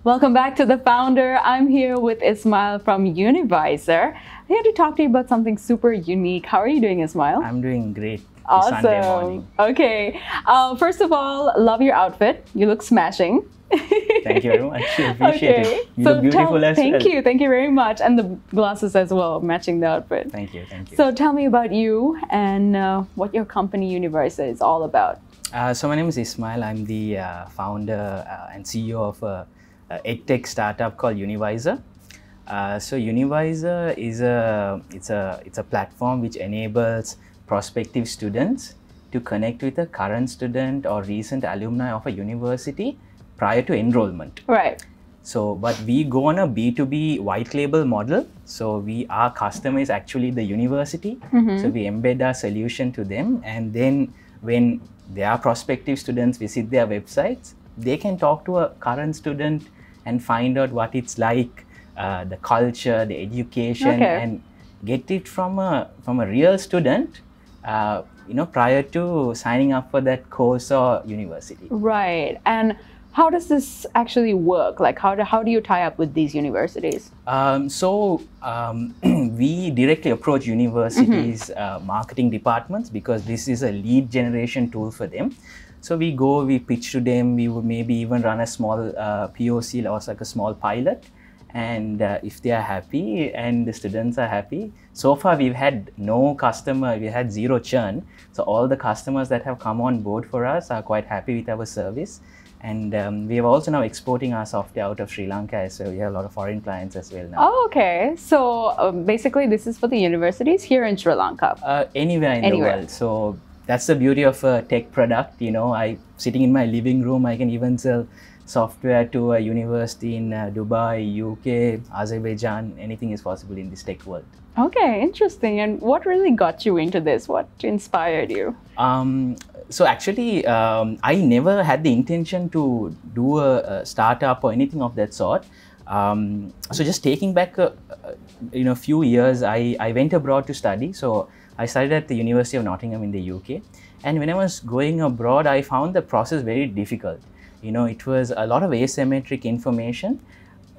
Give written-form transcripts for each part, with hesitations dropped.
Welcome back to The Founder. I'm here with Ismail from Univiser. I'm here to talk to you about something super unique. How are you doing, Ismail? I'm doing great. Awesome. Sunday morning. Okay. First of all, love your outfit. You look smashing. Thank you very much. I appreciate it. You look beautiful as well. Thank you very much. And the glasses as well, matching the outfit. Thank you. So tell me about you and what your company Univiser is all about. So my name is Ismail. I'm the founder and CEO of a edtech startup called Univiser. So Univiser is a platform which enables prospective students to connect with a current student or recent alumni of a university prior to enrollment. Right. So, but we go on a B2B white label model. So our customer is actually the university. So we embed our solution to them, and then when their prospective students visit their websites, they can talk to a current student and find out what it's like, the culture, the education, and get it from a real student, prior to signing up for that course or university. Right. And how does this actually work? Like, how do you tie up with these universities? We directly approach universities' marketing departments because this is a lead generation tool for them. So we pitch to them, we would maybe even run a small POC or like a small pilot. And if they are happy and the students are happy, so far we've had no customer, we had zero churn. So all the customers that have come on board for us are quite happy with our service. And we are also now exporting our software out of Sri Lanka as well. We have a lot of foreign clients as well now. Oh, okay. So basically this is for the universities here in Sri Lanka? Anywhere in the world. So that's the beauty of a tech product. Sitting in my living room, I can even sell software to a university in Dubai, UK, Azerbaijan. Anything is possible in this tech world. Okay, interesting. And what really got you into this? What inspired you? So actually, I never had the intention to do a startup or anything of that sort. So just taking back a few years, I went abroad to study. So I studied at the University of Nottingham in the UK. And when I was going abroad, I found the process very difficult. It was a lot of asymmetric information.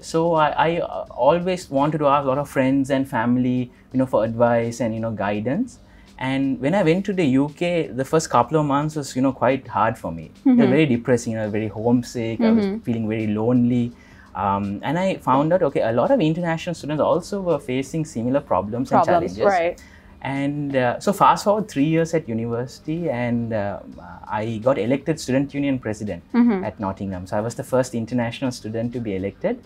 So I always wanted to ask a lot of friends and family, for advice and, guidance. And when I went to the UK, the first couple of months was, quite hard for me. It was very depressing. I was very homesick. I was feeling very lonely. And I found out, a lot of international students also were facing similar problems and challenges. Right. And so fast forward 3 years at university, and I got elected Student Union President at Nottingham. So I was the first international student to be elected.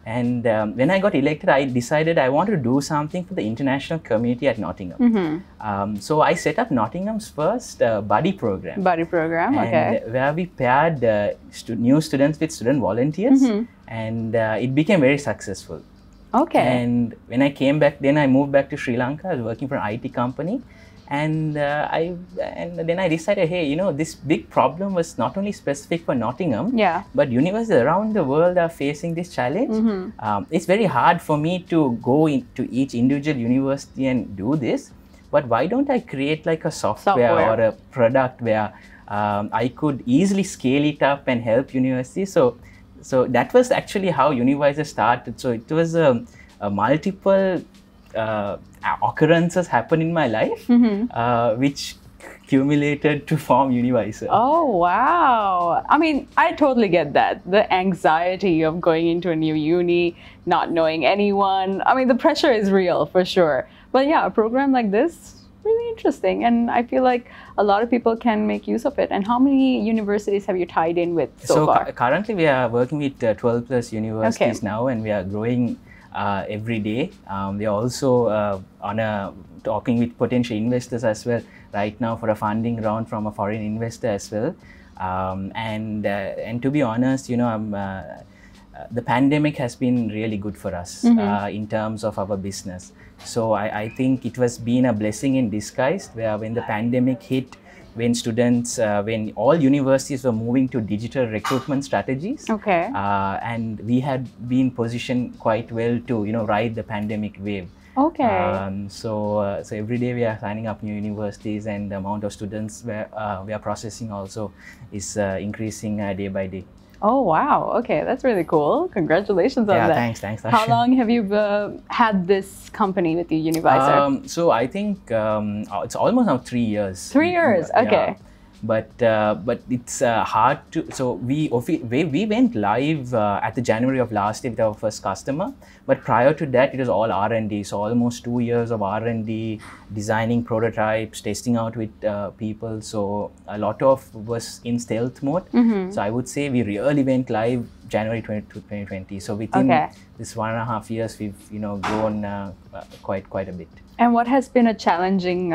And when I got elected, I decided I wanted to do something for the international community at Nottingham. So I set up Nottingham's first buddy program. Buddy program, okay. Where we paired new students with student volunteers, and it became very successful. Okay. And when I came back, then I moved back to Sri Lanka. I was working for an IT company. And then I decided, hey, this big problem was not only specific for Nottingham, but universities around the world are facing this challenge. It's very hard for me to go into each individual university and do this. But why don't I create like a software or a product where I could easily scale it up and help universities? So that was actually how Univiser started. So it was a multiple occurrences happen in my life, which accumulated to form Univiser. Oh, wow. I mean, I totally get that. The anxiety of going into a new uni, not knowing anyone. I mean, the pressure is real for sure. But yeah, a program like this, really interesting. And I feel like a lot of people can make use of it. And how many universities have you tied in with so far? Currently, we are working with 12 plus universities now, and we are growing every day. We are also talking with potential investors as well right now for a funding round from a foreign investor as well. And to be honest, the pandemic has been really good for us in terms of our business. So I think it was been a blessing in disguise, where when the pandemic hit, when students, when all universities were moving to digital recruitment strategies, and we had been positioned quite well to ride the pandemic wave. So every day we are signing up new universities, and the amount of students we are processing also is increasing day by day. Oh, wow. Okay, that's really cool. Congratulations on Yeah, that. thanks. How long have you had this company with you, Univiser? So I think it's almost now 3 years. 3 years. Okay. Yeah. But it's hard to. So we went live at the January of last year with our first customer. But prior to that, it was all R&D. So almost 2 years of R&D, designing prototypes, testing out with people. So a lot of was in stealth mode. So I would say we really went live January 2020. So within this 1.5 years, we've grown quite a bit. And what has been a challenging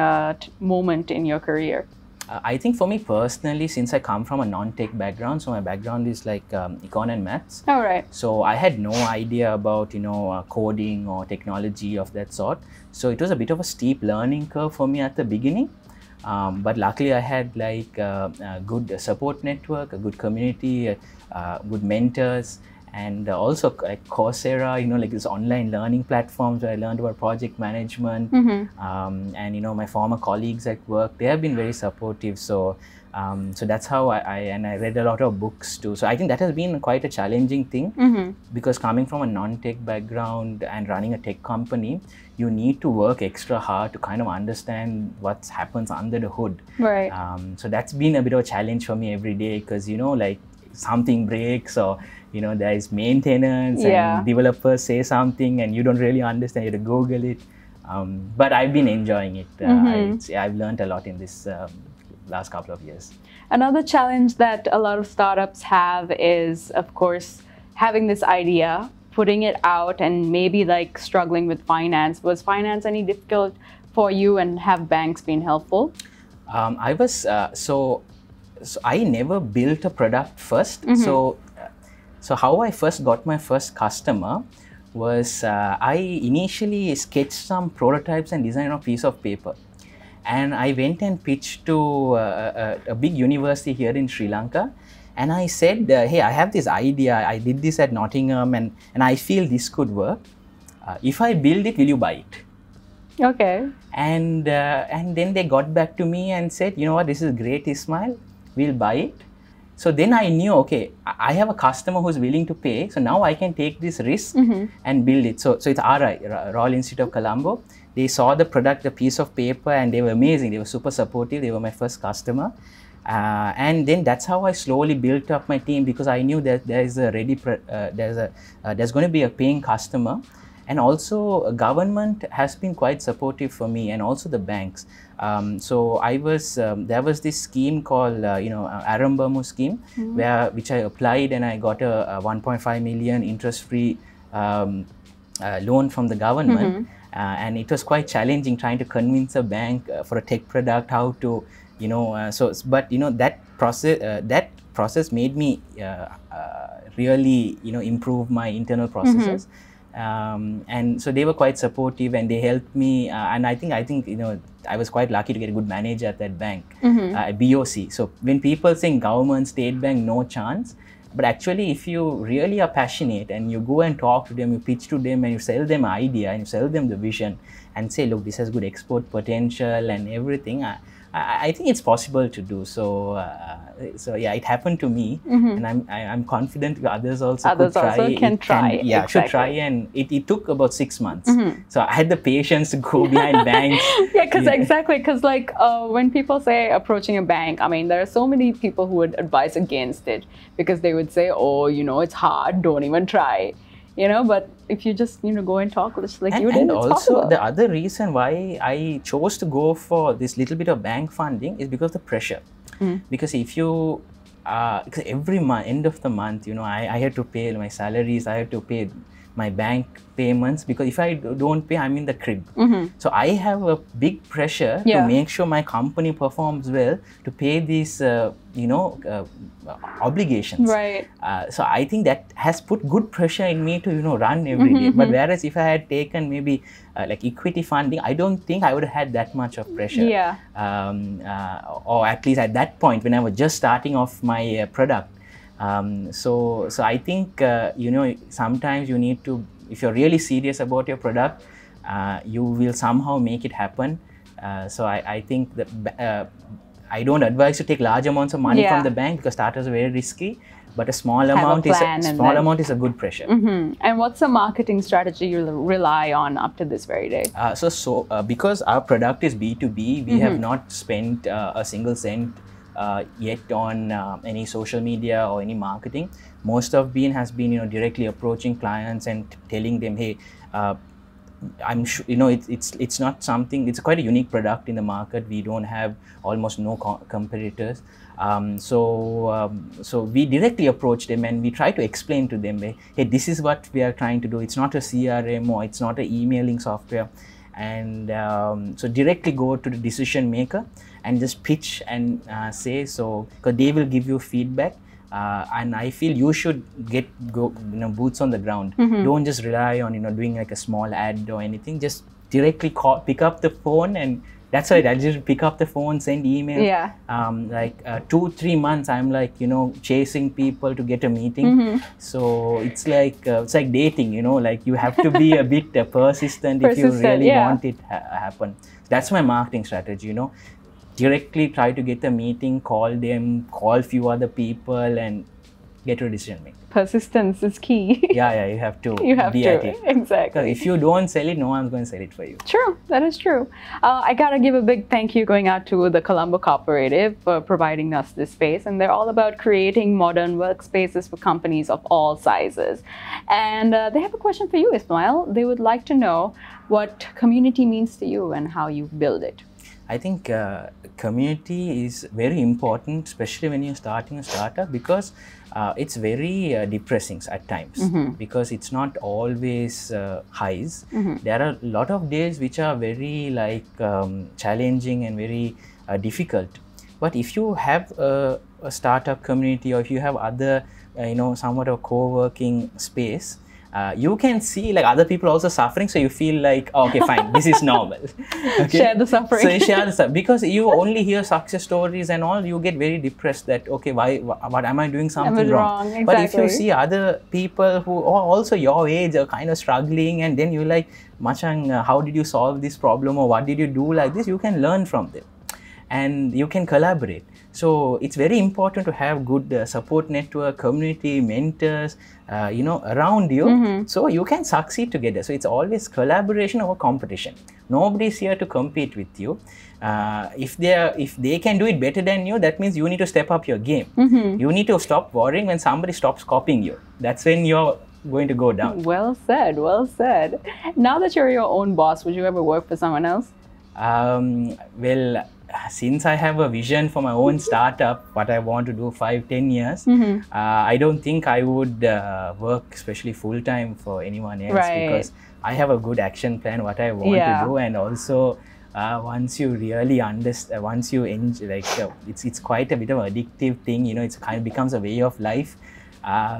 moment in your career? I think for me personally, since I come from a non-tech background, so my background is like econ and maths. All right. So I had no idea about coding or technology of that sort. So it was a bit of a steep learning curve for me at the beginning. But luckily I had like a good support network, a good community, good mentors, and also like Coursera, like this online learning platforms where I learned about project management. And my former colleagues at work, they have been very supportive. So that's how I read a lot of books too. So I think that has been quite a challenging thing, because coming from a non-tech background and running a tech company, you need to work extra hard to kind of understand what happens under the hood. Right. So that's been a bit of a challenge for me every day, because like something breaks, or there is maintenance, and developers say something and you don't really understand, you have to Google it. But I've been enjoying it. I've learned a lot in this last couple of years. Another challenge that a lot of startups have is, of course, having this idea, putting it out, and maybe like struggling with finance. Was finance any difficult for you, and have banks been helpful? I was so I never built a product first. So how I first got my first customer was I initially sketched some prototypes and designed on a piece of paper. And I went and pitched to a big university here in Sri Lanka. And I said, hey, I have this idea. I did this at Nottingham, and I feel this could work. If I build it, will you buy it? Okay. And then they got back to me and said, you know what, this is great, Ismail. We'll buy it. So then I knew, okay, I have a customer who's willing to pay. So now I can take this risk and build it. So it's RI, Royal Institute of Colombo. They saw the product, the piece of paper, and they were amazing. They were super supportive. They were my first customer. And then that's how I slowly built up my team, because I knew that there's going to be a paying customer. And also government has been quite supportive for me, and also the banks. So I was there was this scheme called Arambamu scheme, which I applied, and I got a 1.5 million interest-free loan from the government. And it was quite challenging trying to convince a bank for a tech product how to that process made me really improve my internal processes. And so they were quite supportive, and they helped me, and I think I was quite lucky to get a good manager at that bank, BOC. So when people think government, state bank, no chance, but actually if you really are passionate and you go and talk to them, you pitch to them, and you sell them an idea, and you sell them the vision, and say, look, this has good export potential and everything, I think it's possible to do. So yeah, it happened to me, and I'm confident others also can try. Yeah, exactly. Should try, and it took about 6 months. So I had the patience to go behind banks. Yeah, because like when people say approaching a bank, I mean, there are so many people who would advise against it, because they would say, oh, it's hard, don't even try. But if you just go and talk, like you did, and it's also possible. The other reason why I chose to go for this little bit of bank funding is because of the pressure. Because if you because every month, end of the month, I had to pay my salaries, I had to pay my bank payments, because if I don't pay, I'm in the crib. So I have a big pressure to make sure my company performs well, to pay these obligations. Right. So I think that has put good pressure in me to run every day. But whereas if I had taken maybe like equity funding, I don't think I would have had that much of pressure. Yeah. Or at least at that point when I was just starting off my product. So I think sometimes you need to, if you're really serious about your product, you will somehow make it happen. So I think that I don't advise to take large amounts of money from the bank, because startups are very risky. but a small amount is a good pressure. And what's the marketing strategy you rely on up to this very day? Because our product is B2B, we have not spent a single cent yet on any social media or any marketing. Most of Bean has been, directly approaching clients and telling them, hey, I'm sure, it's not something, it's quite a unique product in the market. We don't have almost no competitors. So we directly approach them and we try to explain to them, hey, this is what we are trying to do. It's not a CRM or it's not an emailing software. And so directly go to the decision maker and just pitch and say, so because they will give you feedback. And I feel you should go boots on the ground. Don't just rely on doing like a small ad or anything. Just directly pick up the phone, and that's right. I just pick up the phone, send email. Yeah. 2-3 months, I'm like chasing people to get a meeting. So it's like dating. Like you have to be a bit persistent if you really want it happen. That's my marketing strategy. Directly try to get a meeting, call them, call few other people, and get to a decision making. Persistence is key. Yeah, you have to. You have to, exactly. If you don't sell it, no one's going to sell it for you. True, that is true. I gotta give a big thank you going out to the Colombo Cooperative for providing us this space, and they're all about creating modern workspaces for companies of all sizes. And they have a question for you, Ismail. They would like to know what community means to you and how you build it. I think community is very important, especially when you're starting a startup, because it's very depressing at times, because it's not always highs. There are a lot of days which are very challenging and very difficult. But if you have a startup community, or if you have other, somewhat of co-working space, you can see other people also suffering, so you feel like, oh, okay, fine, this is normal. Okay? Share the suffering. So you share the suffering, because you only hear success stories and all, you get very depressed that, okay, what am I doing something wrong? Exactly. But if you see other people who are also your age are kind of struggling, and then you're like, Machang, how did you solve this problem, or what did you do like this? You can learn from them and you can collaborate. So it's very important to have good support network, community, mentors, around you, so you can succeed together. So it's always collaboration over competition. Nobody's here to compete with you. If they can do it better than you, that means you need to step up your game. You need to stop worrying when somebody stops copying you. That's when you're going to go down. Well said, well said. Now that you're your own boss, would you ever work for someone else? Well, since I have a vision for my own startup, what I want to do 5-10 years, I don't think I would work especially full-time for anyone else, because I have a good action plan what I want to do. And also once you really understand, once you enjoy, it's quite a bit of an addictive thing, it's kind of becomes a way of life.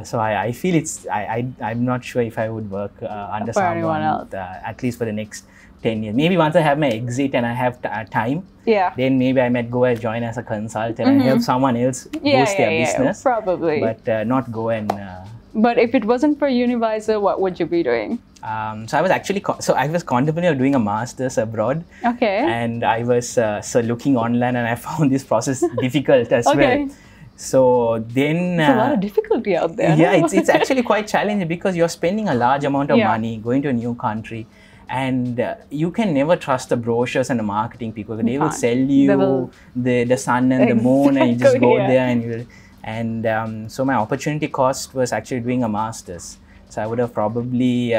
So I feel I'm not sure if I would work under someone else, at least for the next 10 years. Maybe once I have my exit and I have time, then maybe I might go and join as a consultant and help someone else boost their business. Probably. But not go and... But if it wasn't for Univiser, what would you be doing? So I was actually, contemplating doing a master's abroad. Okay. And I was looking online, and I found this process difficult as well. So then... There's a lot of difficulty out there. Yeah, it's actually quite challenging, because you're spending a large amount of money going to a new country. And you can never trust the brochures and the marketing people. They will sell you the sun and the moon, and you just go there and so my opportunity cost was actually doing a master's. So I would have probably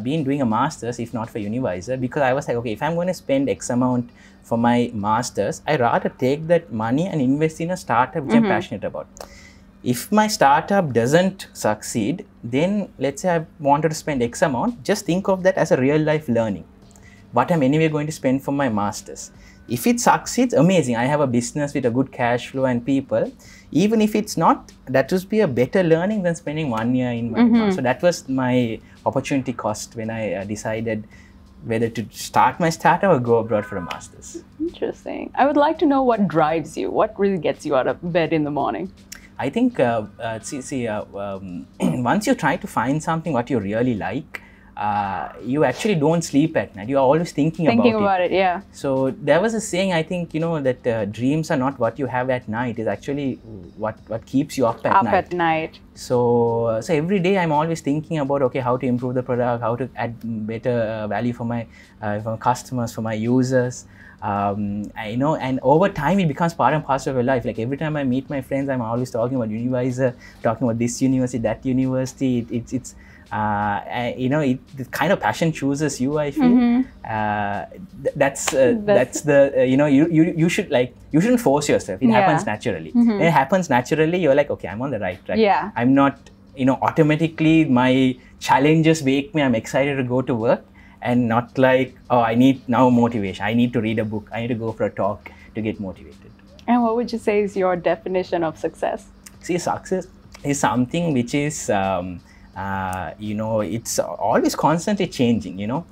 been doing a master's if not for Univiser, because I was like, okay, if I'm going to spend X amount for my master's, I'd rather take that money and invest in a startup which I'm passionate about. If my startup doesn't succeed, then let's say I wanted to spend X amount, just think of that as a real life learning. What I'm anyway going to spend for my master's. If it succeeds, amazing. I have a business with a good cash flow and people. Even if it's not, that would be a better learning than spending 1 year in my master's. So that was my opportunity cost when I decided whether to start my startup or go abroad for a master's. Interesting. I would like to know what drives you. What really gets you out of bed in the morning? I think, once you try to find something what you really like, you actually don't sleep at night. You are always thinking about it. Yeah. So there was a saying, I think, that dreams are not what you have at night. It's actually what keeps you up at night. So every day I'm always thinking about, okay, how to improve the product, how to add better value for my customers, for my users. And over time it becomes part and parcel of your life. Like every time I meet my friends, I'm always talking about Univiser, talking about this university, that university. It's the kind of passion chooses you, I feel. That's the you shouldn't force yourself. It happens naturally. When it happens naturally, you're like, okay, I'm on the right track. Yeah. I'm not, automatically my challenges make me, I'm excited to go to work. And not like, oh, I need now motivation. I need to read a book. I need to go for a talk to get motivated. And what would you say is your definition of success? See, success is something which is, it's always constantly changing. You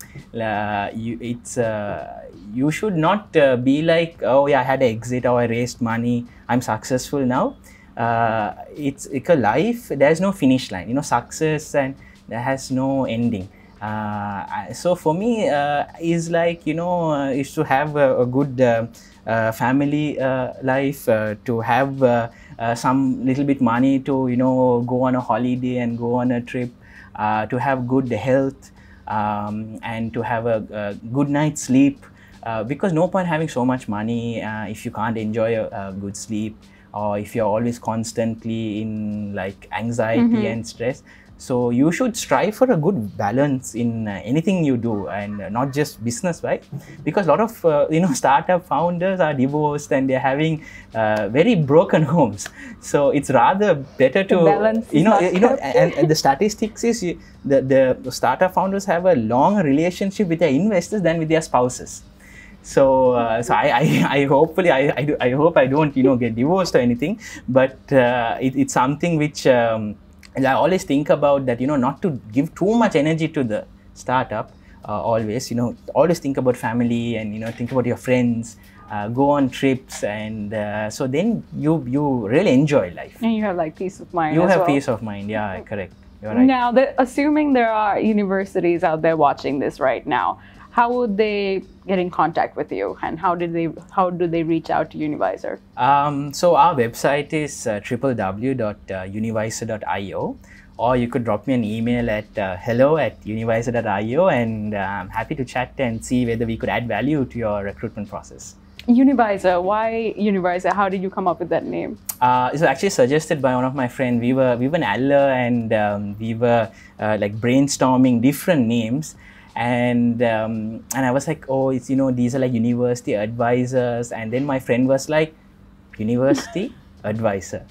should not be like, oh yeah, I had an exit, or I raised money, I'm successful now. It's like a life. There's no finish line. Success, and there has no ending. So for me, is like, is to have a good family life, to have some little bit money to, go on a holiday and go on a trip, to have good health, and to have a good night's sleep, because no point having so much money if you can't enjoy a good sleep, or if you're always constantly in like anxiety and stress. So you should strive for a good balance in anything you do, and not just business, right? Because a lot of startup founders are divorced and they're having very broken homes. So it's rather better to and the statistics is the startup founders have a long relationship with their investors than with their spouses. So I hope I don't get divorced or anything, but it's something which I always think about, that not to give too much energy to the startup. Always always think about family, and think about your friends, go on trips, and so then you really enjoy life. And you have like peace of mind. You have peace of mind. Yeah, correct. You're right. Now, assuming there are universities out there watching this right now, how would they get in contact with you, and how do they reach out to Univiser? So our website is www.univiser.io, or you could drop me an email at hello@univiser.io, and I'm happy to chat and see whether we could add value to your recruitment process. Univiser, why Univiser? How did you come up with that name? It was actually suggested by one of my friends. We were in Alla, and we were like brainstorming different names. And I was like, oh, it's these are like university advisors, and then my friend was like, university advisor,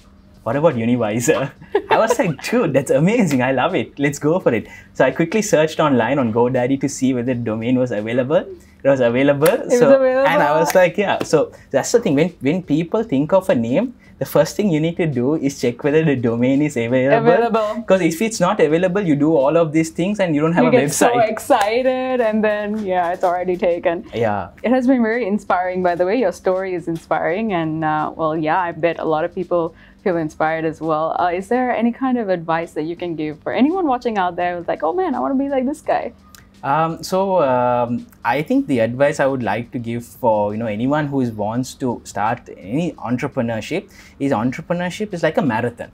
what about Univiser? I was like, dude, that's amazing, I love it, let's go for it. So I quickly searched online on GoDaddy to see whether the domain was available. It was available. And I was like, yeah. So that's the thing, when people think of a name, the first thing you need to do is check whether the domain is available. Because if it's not available, you do all of these things and you don't have a website. You get so excited, and then, yeah, it's already taken. Yeah. It has been very inspiring, by the way. Your story is inspiring. And, well, yeah, I bet a lot of people feel inspired as well. Is there any kind of advice that you can give for anyone watching out there who's like, oh, man, I want to be like this guy? I think the advice I would like to give for anyone who wants to start any entrepreneurship is like a marathon.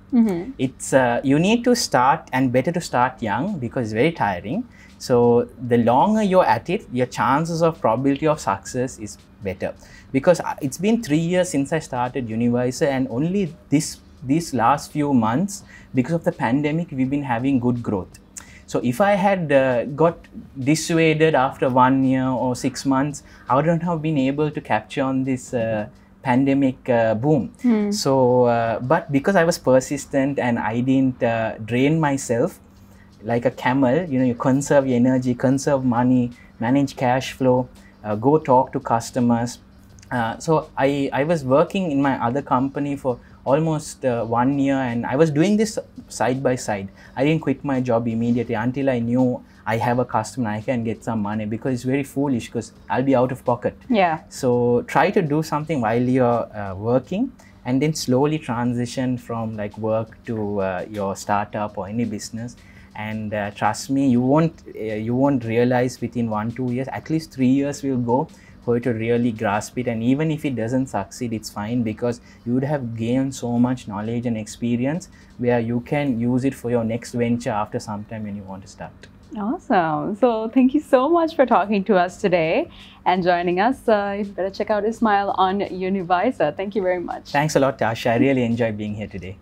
It's you need to start, and better to start young, because it's very tiring. So the longer you're at it, your chances of probability of success is better. Because it's been 3 years since I started Univiser, and only these last few months, because of the pandemic, we've been having good growth. So if I had got dissuaded after 1 year or 6 months, I wouldn't have been able to capture on this pandemic boom. So, but because I was persistent and I didn't drain myself like a camel, you conserve your energy, conserve money, manage cash flow, go talk to customers. So I was working in my other company for almost 1 year, and I was doing this side by side. I didn't quit my job immediately until I knew I have a customer, I can get some money, because it's very foolish, because I'll be out of pocket. Yeah. So try to do something while you're working, and then slowly transition from like work to your startup or any business, And trust me, you won't realize within 1-2 years, at least 3 years will go for you to really grasp it. And even if it doesn't succeed, it's fine, because you would have gained so much knowledge and experience where you can use it for your next venture after some time when you want to start. Awesome. So thank you so much for talking to us today and joining us. You better check out Ismail on Univiser. Thank you very much. Thanks a lot, Tasha. I really enjoyed being here today.